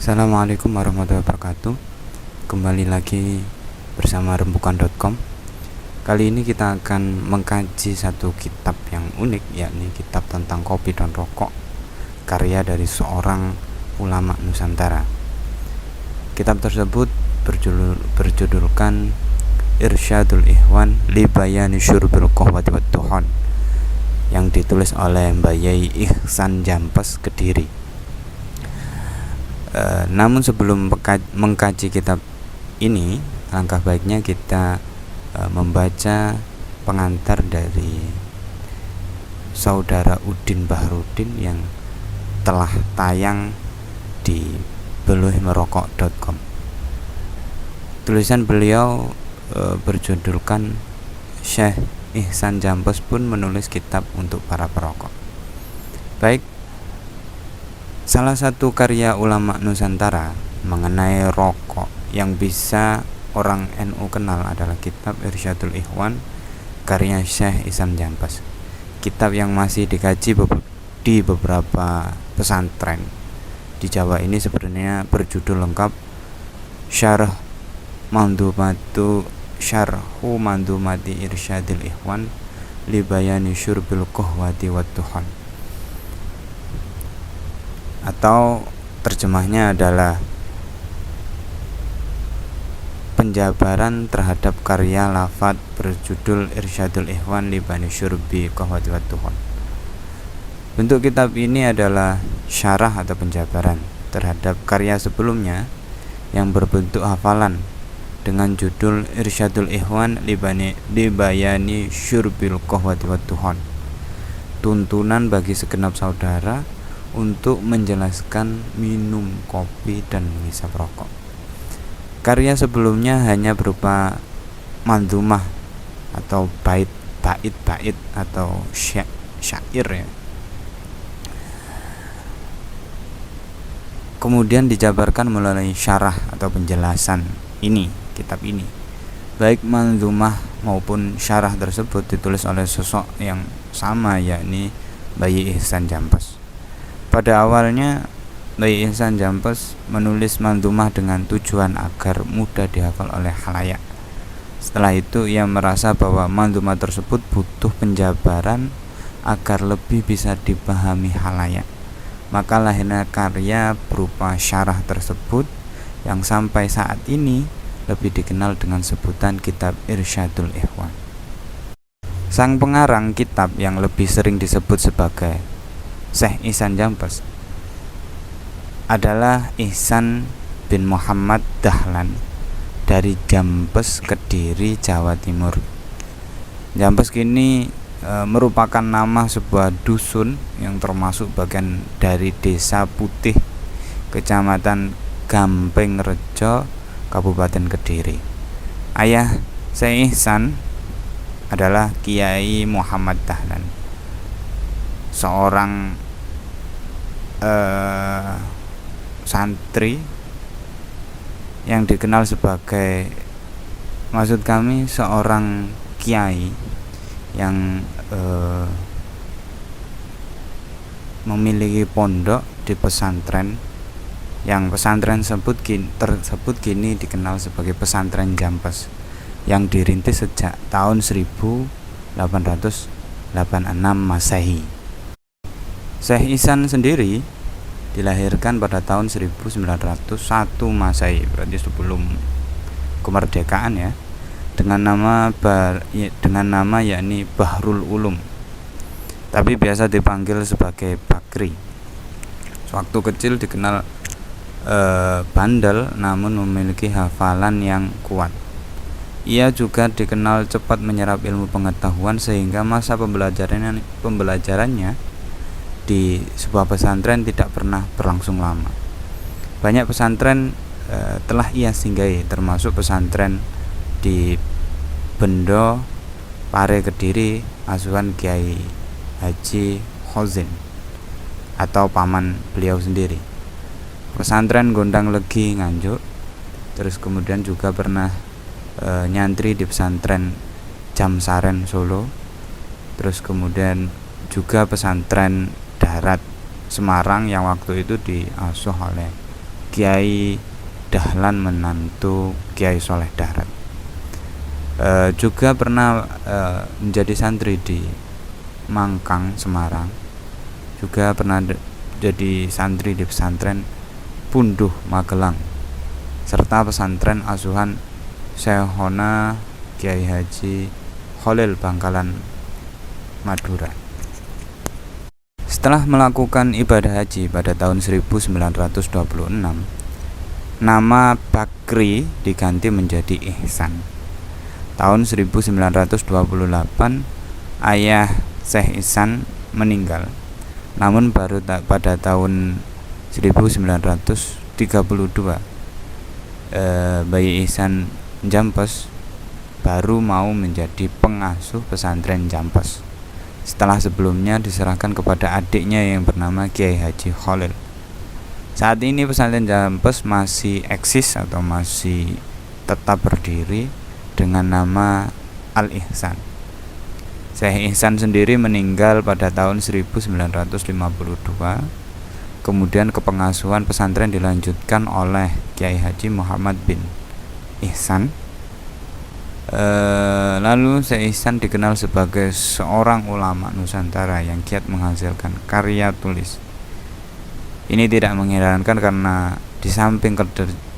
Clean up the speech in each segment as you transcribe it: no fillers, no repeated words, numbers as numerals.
Assalamualaikum warahmatullahi wabarakatuh. Kembali lagi bersama rembukan.com. Kali ini kita akan mengkaji satu kitab yang unik, yakni kitab tentang kopi dan rokok, karya dari seorang ulama Nusantara. Kitab tersebut berjudulkan Irsyadul Ikhwan li Bayani Syurbil Qahwati wat Tuhon, yang ditulis oleh Mbak Yai Ihsan Jampes, Kediri. Namun sebelum mengkaji kitab ini, langkah baiknya kita membaca pengantar dari Saudara Udin Bahrudin yang telah tayang di beluhmerokok.com. Tulisan beliau berjudulkan Syekh Ihsan Jampes pun menulis kitab untuk para perokok. Baik, salah satu karya ulama Nusantara mengenai rokok yang bisa orang NU kenal adalah kitab Irsyadul Ikhwan karya Syekh Ihsan Jampes. Kitab yang masih dikaji di beberapa pesantren di Jawa ini sebenarnya berjudul lengkap Syarhu Mandumati Irsyadul Ikhwan li Bayani Syurbil Qahwati wat Tuhon, atau terjemahnya adalah penjabaran terhadap karya lafadz berjudul Irsyadul Ikhwan li Bayani Syurbil Qahwati wat Tuhon. Bentuk kitab ini adalah syarah atau penjabaran terhadap karya sebelumnya yang berbentuk hafalan dengan judul Irsyadul Ikhwan li Bayani Syurbil Qahwati wat Tuhon, tuntunan bagi segenap saudara untuk menjelaskan minum kopi dan menghisap rokok. Karya sebelumnya hanya berupa manzumah atau bait atau syair ya. Kemudian dijabarkan melalui syarah atau penjelasan kitab ini. Baik manzumah maupun syarah tersebut ditulis oleh sosok yang sama, yakni Bayi Ihsan Jampes. Pada awalnya Bayi Ihsan Jampes menulis manzumah dengan tujuan agar mudah dihafal oleh khalayak. Setelah itu ia merasa bahwa manzumah tersebut butuh penjabaran agar lebih bisa dipahami khalayak. Maka lahirnya karya berupa syarah tersebut yang sampai saat ini lebih dikenal dengan sebutan kitab Irsyadul Ikhwan. Sang pengarang kitab yang lebih sering disebut sebagai Syekh Ihsan Jampes adalah Ihsan bin Muhammad Dahlan dari Jampes, Kediri, Jawa Timur. Jampes kini merupakan nama sebuah dusun yang termasuk bagian dari Desa Putih, Kecamatan Gampeng Rejo, Kabupaten Kediri. Ayah Syekh Ihsan adalah Kiai Muhammad Dahlan, seorang santri yang dikenal sebagai seorang kiai yang memiliki pondok di pesantren, yang pesantren tersebut kini dikenal sebagai Pesantren Jampes, yang dirintis sejak tahun 1886 Masehi. Syekh Ihsan sendiri dilahirkan pada tahun 1901 Masehi, berarti sebelum kemerdekaan ya, dengan nama yakni Bahrul Ulum, tapi biasa dipanggil sebagai Bakri. Sewaktu kecil dikenal bandel namun memiliki hafalan yang kuat. Ia juga dikenal cepat menyerap ilmu pengetahuan sehingga masa pembelajarannya di sebuah pesantren tidak pernah berlangsung lama. Banyak pesantren telah ia singgahi, termasuk pesantren di Bendo, Pare, Kediri, asuhan Kiai Haji Khozin atau paman beliau sendiri. Pesantren Gondang Legi, Nganjuk. Terus kemudian juga pernah nyantri di pesantren Jamsaren, Solo. Terus kemudian juga pesantren Darat Semarang yang waktu itu diasuh oleh Kiai Dahlan menantu Kiai Soleh Darat. Juga pernah menjadi santri di Mangkang, Semarang. Juga pernah jadi santri di pesantren Punduh, Magelang, serta pesantren asuhan Syekhona Kiai Haji Khalil Bangkalan, Madura. Setelah melakukan ibadah haji pada tahun 1926, nama Bakri diganti menjadi Ihsan. Tahun 1928, ayah Syekh Ihsan meninggal. Namun baru pada tahun 1932, Bayi Ihsan Jampes baru mau menjadi pengasuh pesantren Jampes, setelah sebelumnya diserahkan kepada adiknya yang bernama Kiai Haji Khalil. Saat ini pesantren Jampes masih eksis atau masih tetap berdiri dengan nama Al-Ihsan. Syekh Ihsan sendiri meninggal pada tahun 1952. Kemudian kepengasuhan pesantren dilanjutkan oleh Kiai Haji Muhammad bin Ihsan. Lalu Syekh Ihsan dikenal sebagai seorang ulama Nusantara yang giat menghasilkan karya tulis. Ini tidak mengherankan karena di samping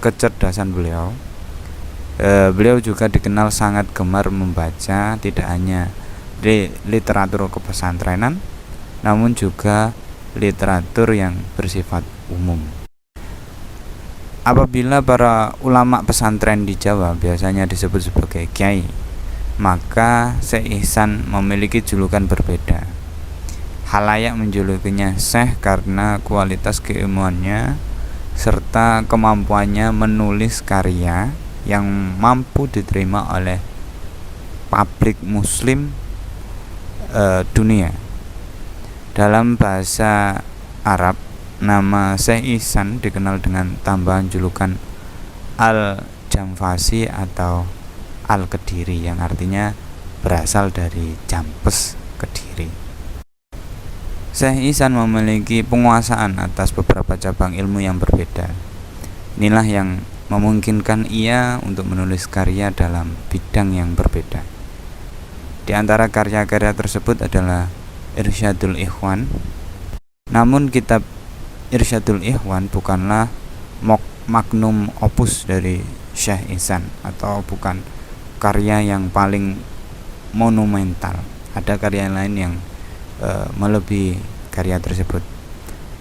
kecerdasan beliau, beliau juga dikenal sangat gemar membaca tidak hanya literatur kepesantrenan, namun juga literatur yang bersifat umum. Apabila para ulama pesantren di Jawa biasanya disebut sebagai kiai, maka Syekh Ihsan memiliki julukan berbeda. Khalayak menjulukinya Syekh karena kualitas keilmuannya serta kemampuannya menulis karya yang mampu diterima oleh publik muslim dunia. Dalam bahasa Arab, nama Syekh Ihsan dikenal dengan tambahan julukan Al-Jamfasi atau Al-Kediri, yang artinya berasal dari Jampes, Kediri. Syekh Ihsan memiliki penguasaan atas beberapa cabang ilmu yang berbeda. Inilah yang memungkinkan ia untuk menulis karya dalam bidang yang berbeda. Di antara karya-karya tersebut adalah Irsyadul Ikhwan. Namun kitab Irsyadul Ikhwan bukanlah magnum opus dari Syekh Ihsan atau bukan karya yang paling monumental. Ada karya lain yang melebihi karya tersebut.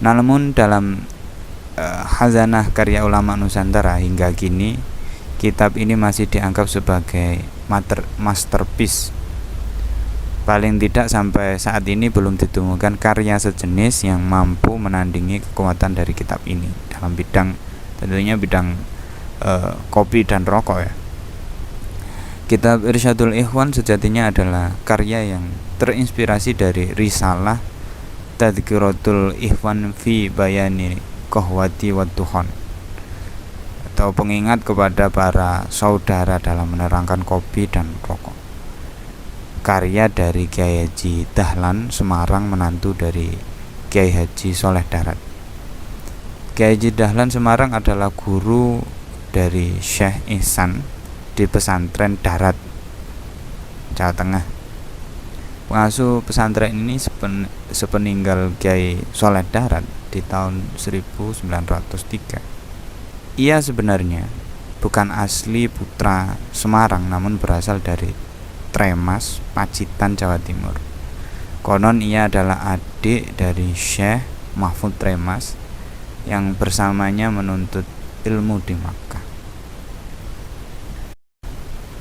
Namun dalam khazanah karya ulama Nusantara hingga kini, kitab ini masih dianggap sebagai masterpiece. Paling tidak sampai saat ini belum ditemukan karya sejenis yang mampu menandingi kekuatan dari kitab ini dalam bidang, tentunya bidang kopi dan rokok ya. Kitab Irsyadul Ikhwan sejatinya adalah karya yang terinspirasi dari risalah Tadhkiratul Ikhwan fi Bayani Qahwati wa Dukhon, atau pengingat kepada para saudara dalam menerangkan kopi dan rokok, karya dari Kiai Haji Dahlan Semarang, menantu dari Kiai Haji Soleh Darat. Kiai Haji Dahlan Semarang adalah guru dari Syekh Ihsan di pesantren Darat, Jawa Tengah. Pengasuh pesantren ini sepeninggal Kiai Soleh Darat di tahun 1903. Ia sebenarnya bukan asli putra Semarang, namun berasal dari Tremas, Pacitan, Jawa Timur. Konon ia adalah adik dari Syekh Mahfud Tremas yang bersamanya menuntut ilmu di Makkah.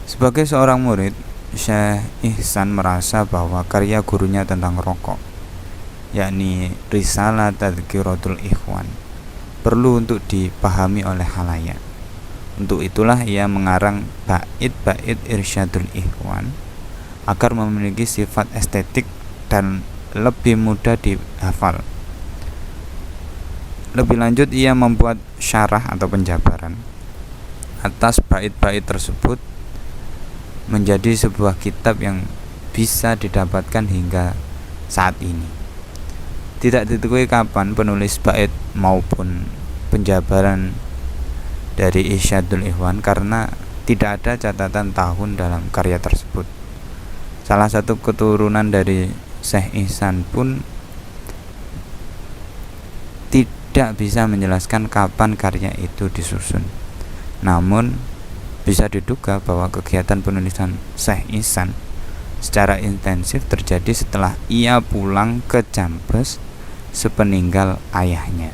Sebagai seorang murid, Syekh Ihsan merasa bahwa karya gurunya tentang rokok, yakni Risalah Tadhkiratul Ikhwan, perlu untuk dipahami oleh khalayak. Untuk itulah ia mengarang bait-bait Irsyadul Ikhwan agar memiliki sifat estetik dan lebih mudah dihafal. Lebih lanjut, ia membuat syarah atau penjabaran atas bait-bait tersebut menjadi sebuah kitab yang bisa didapatkan hingga saat ini. Tidak diketahui kapan penulis bait maupun penjabaran dari Irsyadul Ikhwan karena tidak ada catatan tahun dalam karya tersebut. Salah satu keturunan dari Syekh Ihsan pun tidak bisa menjelaskan kapan karya itu disusun. Namun bisa diduga bahwa kegiatan penulisan Syekh Ihsan secara intensif terjadi setelah ia pulang ke Jambes sepeninggal ayahnya.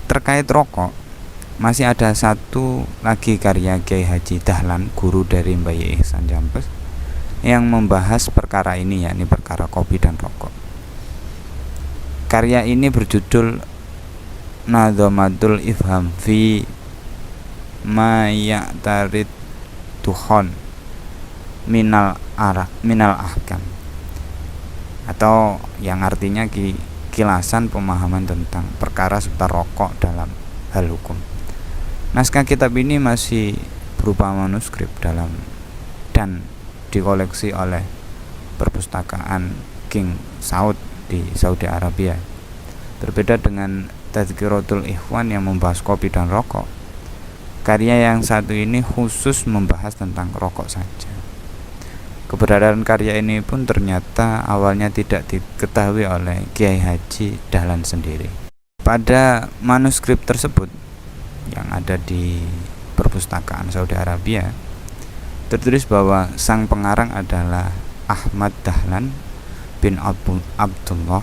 Terkait rokok, masih ada satu lagi karya Kiai Haji Dahlan, guru dari Mbah Ihsan Jambes, yang membahas perkara ini, yakni perkara kopi dan rokok. Karya ini berjudul Nadhamatul Ifham fi ma ya'tarid tuhon minal ahkam, atau yang artinya kilasan pemahaman tentang perkara seputar rokok dalam hal hukum. Naskah kitab ini masih berupa manuskrip dan dikoleksi oleh perpustakaan King Saud di Saudi Arabia. Berbeda dengan Tadhkiratul Ikhwan yang membahas kopi dan rokok, karya yang satu ini khusus membahas tentang rokok saja. Keberadaan karya ini pun ternyata awalnya tidak diketahui oleh Kiai Haji Dahlan sendiri. Pada manuskrip tersebut yang ada di perpustakaan Saudi Arabia, tertulis bahwa sang pengarang adalah Ahmad Dahlan bin Abdullah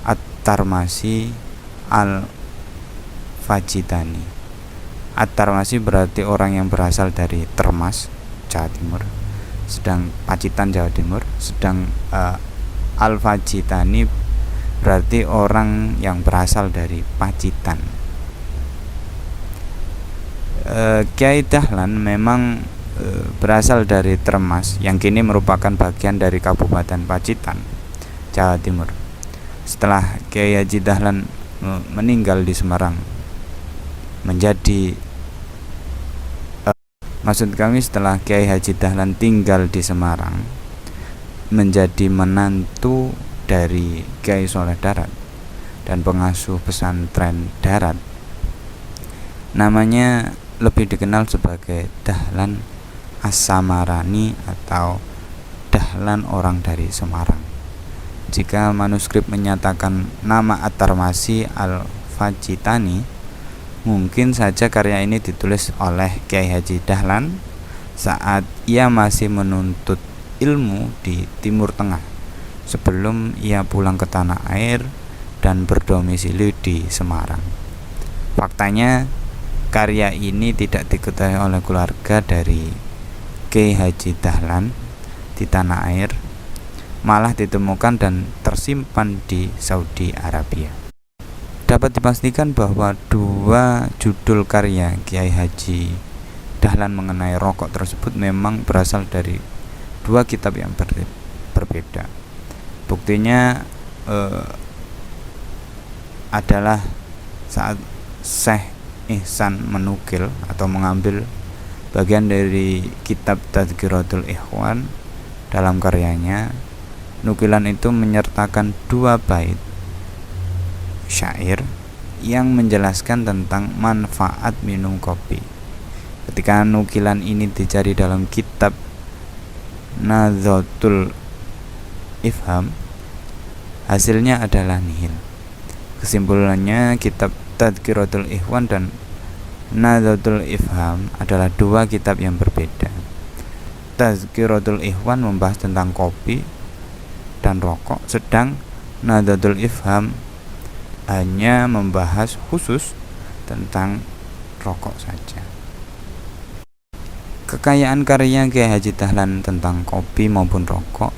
At-Tarmasi Al-Fajitani. At-Tarmasi berarti orang yang berasal dari Termas, Jawa Timur, sedang Pacitan, Jawa Timur. Sedang Al-Fajitani berarti orang yang berasal dari Pacitan. Kiai Dahlan memang berasal dari Termas yang kini merupakan bagian dari Kabupaten Pacitan, Jawa Timur. Setelah Kiai Haji Dahlan meninggal di Semarang, setelah Kiai Haji Dahlan tinggal di Semarang, menjadi menantu dari Kiai Soleh Darat dan pengasuh pesantren Darat. Namanya lebih dikenal sebagai Dahlan As-Samarani atau Dahlan orang dari Semarang. Jika manuskrip menyatakan nama At-Tarmasi Al-Fajitani, mungkin saja karya ini ditulis oleh Kiai Haji Dahlan saat ia masih menuntut ilmu di Timur Tengah sebelum ia pulang ke tanah air dan berdomisili di Semarang. Faktanya, karya ini tidak diketahui oleh keluarga dari Kiai Haji Dahlan di tanah air, malah ditemukan dan tersimpan di Saudi Arabia. Dapat dipastikan bahwa dua judul karya Kiai Haji Dahlan mengenai rokok tersebut memang berasal dari dua kitab yang berbeda. Buktinya adalah saat Syekh Ihsan menukil atau mengambil bagian dari kitab Tadhkiratul Ikhwan dalam karyanya. Nukilan itu menyertakan 2 bait syair yang menjelaskan tentang manfaat minum kopi. Ketika nukilan ini dicari dalam kitab Nadhatul Ifham, hasilnya adalah nihil. Kesimpulannya, kitab Tadhkiratul Ikhwan dan Nadhatul Ifham adalah 2 kitab yang berbeda. Tadhkiratul Ikhwan membahas tentang kopi dan rokok, sedang Nadhatul Ifham hanya membahas khusus tentang rokok saja. Kekayaan karya Kiai Haji Dahlan tentang kopi maupun rokok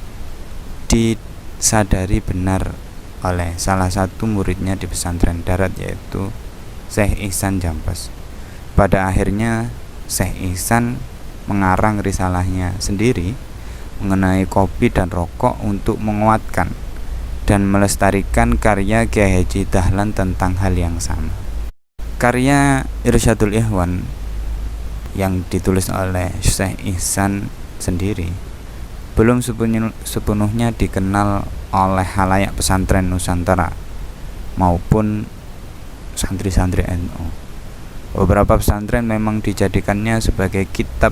disadari benar oleh salah satu muridnya di pesantren Darat, yaitu Syekh Ihsan Jambes. Pada akhirnya Syekh Ihsan mengarang risalahnya sendiri mengenai kopi dan rokok untuk menguatkan dan melestarikan karya Kiai Haji Dahlan tentang hal yang sama. Karya Irsyadul Ikhwan yang ditulis oleh Syekh Ihsan sendiri belum sepenuhnya dikenal oleh khalayak pesantren Nusantara maupun santri-santri NU. Beberapa pesantren memang dijadikannya sebagai kitab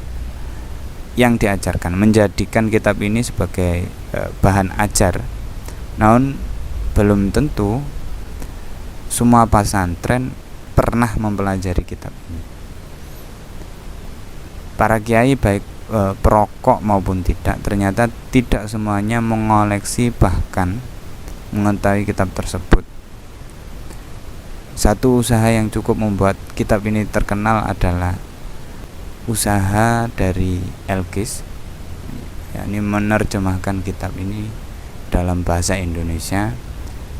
yang diajarkan, menjadikan kitab ini sebagai bahan ajar. Namun belum tentu semua pesantren pernah mempelajari kitab ini. Para kiai baik perokok maupun tidak, ternyata tidak semuanya mengoleksi bahkan mengetahui kitab tersebut. Satu usaha yang cukup membuat kitab ini terkenal adalah usaha dari Elkis, yakni menerjemahkan kitab ini dalam bahasa Indonesia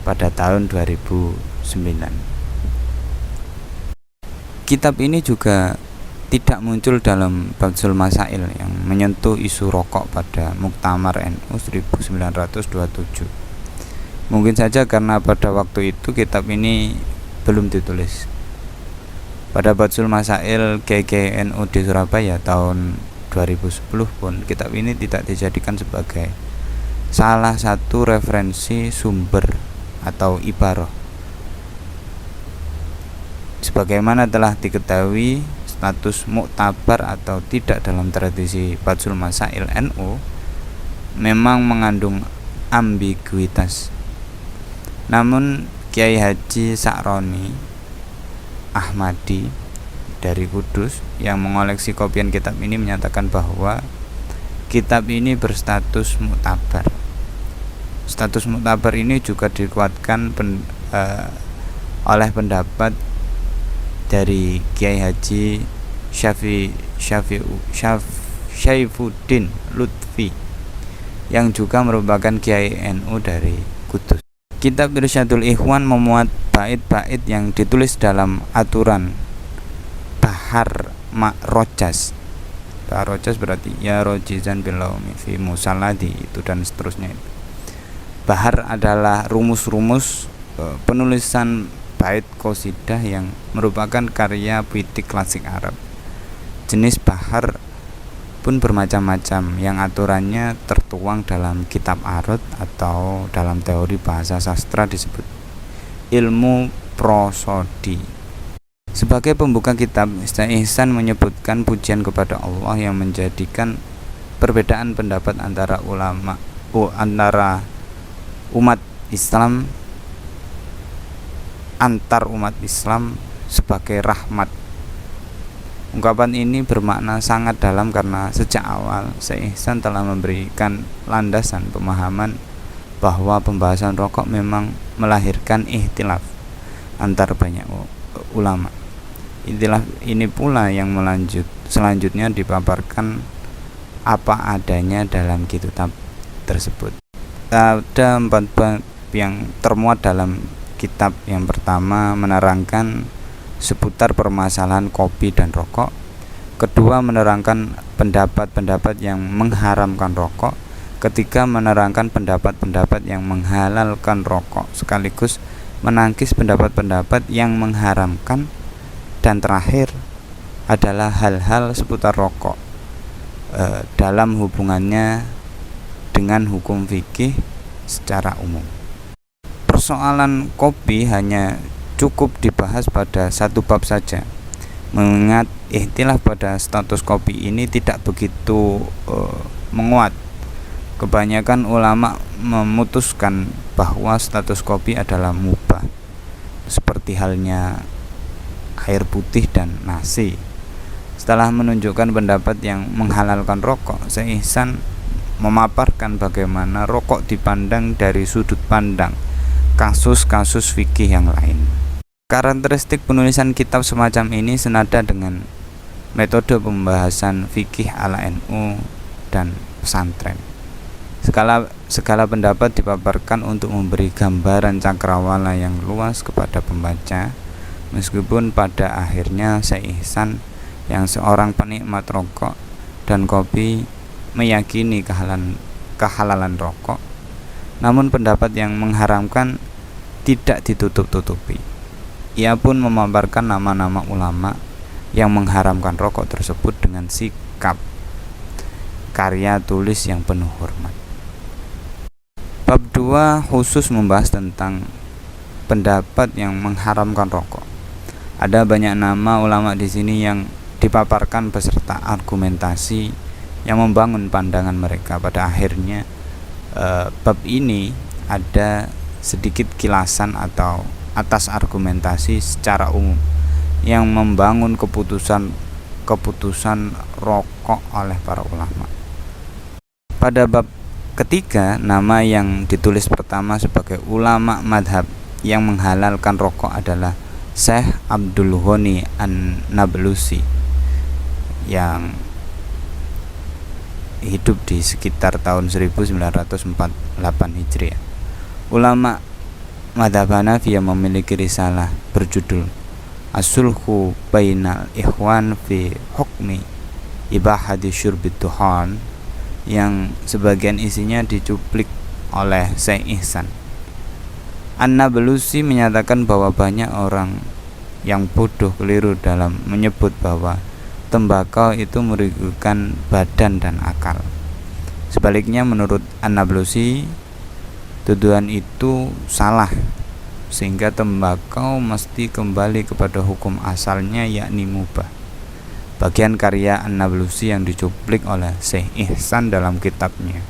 pada tahun 2009. Kitab ini juga tidak muncul dalam Babsul Masail yang menyentuh isu rokok pada Muktamar NU 1927. Mungkin saja karena pada waktu itu kitab ini belum ditulis. Pada Babsul Masail GGNU di Surabaya tahun 2010 pun kitab ini tidak dijadikan sebagai salah satu referensi sumber atau ibarah. Sebagaimana telah diketahui, status muktabar atau tidak dalam tradisi Babsul Masail NU memang mengandung ambiguitas. Namun Kiai Haji Sa'roni Ahmadi dari Kudus yang mengoleksi kopian kitab ini menyatakan bahwa kitab ini berstatus muktabar. Status muktabar ini juga dikuatkan oleh pendapat dari Kiai Haji Syaifuddin Lutfi yang juga merupakan Kiai NU dari Kudus. Kitab Irsyadul Ikhwan memuat bait-bait yang ditulis dalam aturan Bahar Rojas. Bahar Rojas berarti ya rojizan bilaumi fi musalladi itu dan seterusnya. Bahar adalah rumus-rumus penulisan bait qasidah yang merupakan karya puitik klasik Arab. Jenis bahar pun bermacam-macam yang aturannya tertuang dalam kitab arut atau dalam teori bahasa sastra disebut ilmu prosodi. Sebagai pembuka kitab, Ustaz Ihsan menyebutkan pujian kepada Allah yang menjadikan perbedaan pendapat antara umat Islam antar umat Islam sebagai rahmat. Ungkapan ini bermakna sangat dalam karena sejak awal Syekh Ihsan telah memberikan landasan pemahaman bahwa pembahasan rokok memang melahirkan ikhtilaf antar banyak ulama. Ikhtilaf ini pula yang selanjutnya dipaparkan apa adanya dalam kitab tersebut. Ada 4 bab yang termuat dalam kitab. Yang pertama menerangkan seputar permasalahan kopi dan rokok. Kedua, menerangkan pendapat-pendapat yang mengharamkan rokok. Ketiga, menerangkan pendapat-pendapat yang menghalalkan rokok, sekaligus menangkis pendapat-pendapat yang mengharamkan. Dan terakhir adalah hal-hal seputar rokok dalam hubungannya dengan hukum fikih secara umum. Persoalan kopi hanya cukup dibahas pada satu bab saja, mengingat ikhtilaf pada status kopi ini tidak begitu menguat. Kebanyakan ulama memutuskan bahwa status kopi adalah mubah, seperti halnya air putih dan nasi. Setelah menunjukkan pendapat yang menghalalkan rokok, Syekh Ihsan memaparkan bagaimana rokok dipandang dari sudut pandang kasus-kasus fikih yang lain. Karakteristik penulisan kitab semacam ini senada dengan metode pembahasan fikih ala NU dan pesantren. Segala pendapat dipaparkan untuk memberi gambaran cakrawala yang luas kepada pembaca, meskipun pada akhirnya Syekh Ihsan yang seorang penikmat rokok dan kopi meyakini kehalalan rokok, namun pendapat yang mengharamkan tidak ditutup-tutupi. Ia pun memaparkan nama-nama ulama yang mengharamkan rokok tersebut dengan sikap karya tulis yang penuh hormat. Bab 2 khusus membahas tentang pendapat yang mengharamkan rokok. Ada banyak nama ulama di sini yang dipaparkan beserta argumentasi yang membangun pandangan mereka. Pada akhirnya bab ini ada sedikit kilasan atau atas argumentasi secara umum yang membangun keputusan rokok oleh para ulama. Pada bab ketiga, nama yang ditulis pertama sebagai ulama madhab yang menghalalkan rokok adalah Syekh Abdul Ghani An-Nablusi yang hidup di sekitar tahun 1948 Hijriah. Ulama madhab Hanafiyah memiliki risalah berjudul As-Sulhu Bainal Ikhwan fi Hukmi Ibahati Syurbid Duhan, yang sebagian isinya dicuplik oleh Syekh Ihsan. An-Nablusi menyatakan bahwa banyak orang yang bodoh keliru dalam menyebut bahwa tembakau itu merugikan badan dan akal. Sebaliknya, menurut An-Nablusi, tuduhan itu salah, sehingga tembakau mesti kembali kepada hukum asalnya, yakni mubah. Bagian karya An-Nablusi yang dicuplik oleh Syekh Ihsan dalam kitabnya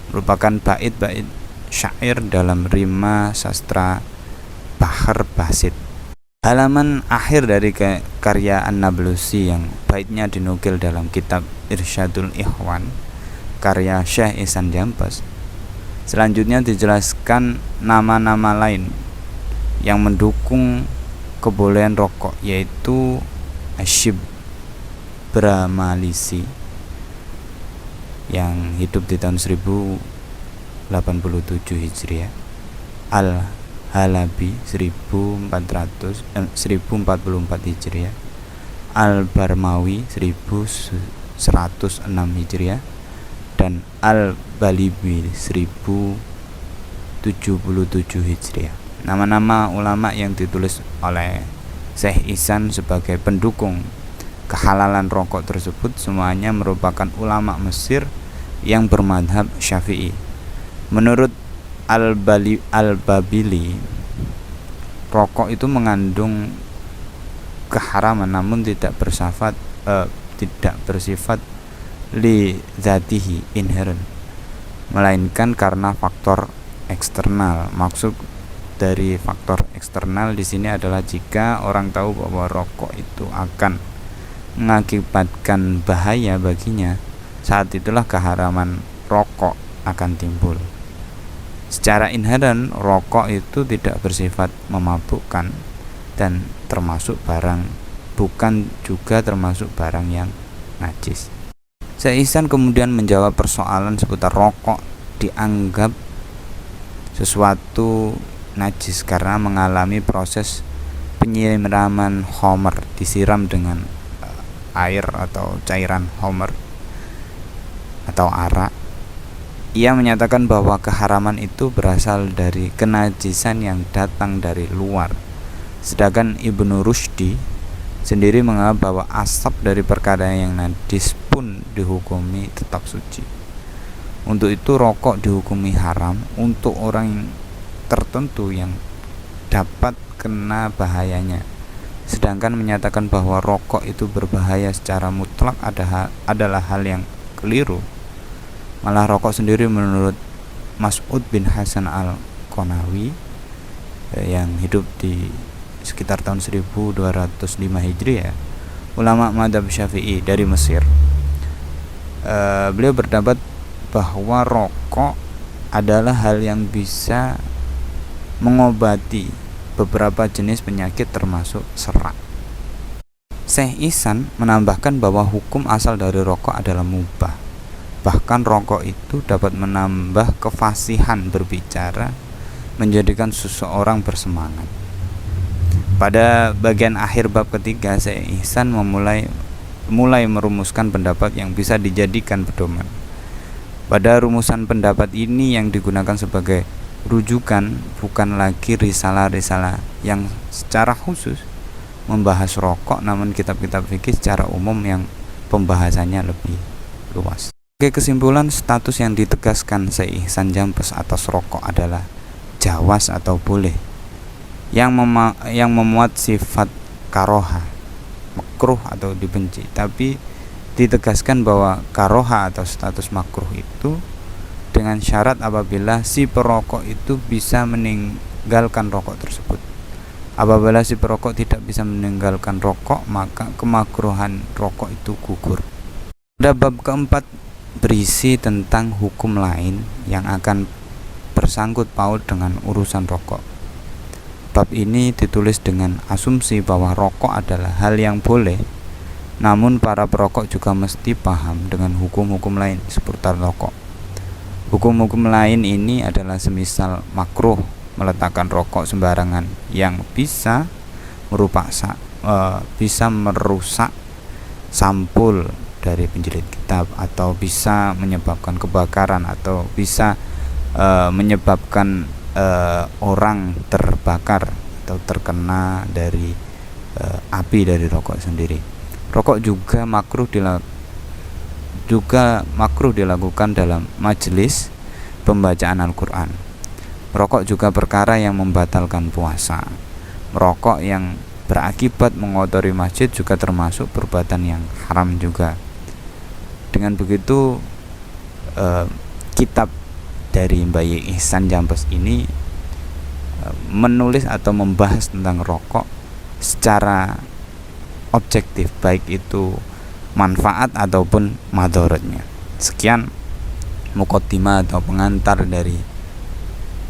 merupakan bait-bait syair dalam rima sastra Bahar Basit. Halaman akhir dari karya An-Nablusi yang baitnya dinukil dalam kitab Irsyadul Ikhwan karya Syekh Ihsan Jampes. Selanjutnya dijelaskan nama-nama lain yang mendukung kebolehan rokok, yaitu Asyib-Bramalisi yang hidup di tahun 1087 Hijriah, Al-Halabi 1044 Hijriah, Al-Barmawi 1106 Hijriah, dan Al-Balibi 1077 Hijriah. Nama-nama ulama yang ditulis oleh Syekh Ihsan sebagai pendukung kehalalan rokok tersebut semuanya merupakan ulama Mesir yang bermadhab Syafi'i. Menurut Al-Babili, rokok itu mengandung keharaman namun tidak bersifat li zatihi inherent, melainkan karena faktor eksternal. Maksud dari faktor eksternal di sini adalah jika orang tahu bahwa rokok itu akan mengakibatkan bahaya baginya, saat itulah keharaman rokok akan timbul. Secara inheren, rokok itu tidak bersifat memabukkan dan bukan juga termasuk barang yang najis. Syekh Ihsan kemudian menjawab persoalan seputar rokok dianggap sesuatu najis karena mengalami proses penyiraman homer, disiram dengan air atau cairan homer atau arak. Ia menyatakan bahwa keharaman itu berasal dari kenajisan yang datang dari luar, sedangkan Ibnu Rushdi sendiri menganggap bahwa asap dari perkara yang najis pun dihukumi tetap suci. Untuk itu rokok dihukumi haram untuk orang tertentu yang dapat kena bahayanya, sedangkan menyatakan bahwa rokok itu berbahaya secara mutlak adalah hal yang keliru. Malah rokok sendiri menurut Mas'ud bin Hasan Al-Qonawi yang hidup di sekitar tahun 1205 Hijriah, ulama madhab Syafi'i dari Mesir, beliau berpendapat bahwa rokok adalah hal yang bisa mengobati beberapa jenis penyakit termasuk serak. Syekh Ihsan menambahkan bahwa hukum asal dari rokok adalah mubah. Bahkan rokok itu dapat menambah kefasihan berbicara, menjadikan seseorang bersemangat. Pada bagian akhir bab ketiga, Syekh Ihsan mulai merumuskan pendapat yang bisa dijadikan pedoman. Pada rumusan pendapat ini yang digunakan sebagai rujukan bukan lagi risalah-risalah yang secara khusus membahas rokok, namun kitab-kitab fikih secara umum yang pembahasannya lebih luas. Sebagai kesimpulan, status yang ditegaskan Syekh Ihsan Jampes atas rokok adalah jawaz atau boleh, yang memuat sifat karoha, makruh atau dibenci, tapi ditegaskan bahwa karoha atau status makruh itu dengan syarat apabila si perokok itu bisa meninggalkan rokok tersebut. Apabila si perokok tidak bisa meninggalkan rokok, maka kemakruhan rokok itu gugur. Pada bab keempat berisi tentang hukum lain yang akan bersangkut paut dengan urusan rokok. Bab ini ditulis dengan asumsi bahwa rokok adalah hal yang boleh, namun para perokok juga mesti paham dengan hukum-hukum lain seputar rokok. Hukum-hukum lain ini adalah semisal makruh meletakkan rokok sembarangan yang bisa merusak sampul dari penjilid kitab, atau bisa menyebabkan kebakaran, atau bisa menyebabkan orang terbakar atau terkena dari api dari rokok sendiri. Rokok juga makruh dilakukan dalam majelis pembacaan Al-Quran. Merokok juga perkara yang membatalkan puasa. Merokok yang berakibat mengotori masjid juga termasuk perbuatan yang haram juga. Dengan begitu kitab dari Mbak Ye Ihsan Jambes ini menulis atau membahas tentang rokok secara objektif, baik itu manfaat ataupun madharatnya. Sekian muqaddimah atau pengantar dari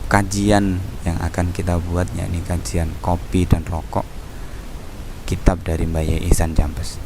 kajian yang akan kita buat, yakni kajian kopi dan rokok, kitab dari Mbak Ye Ihsan Jambes.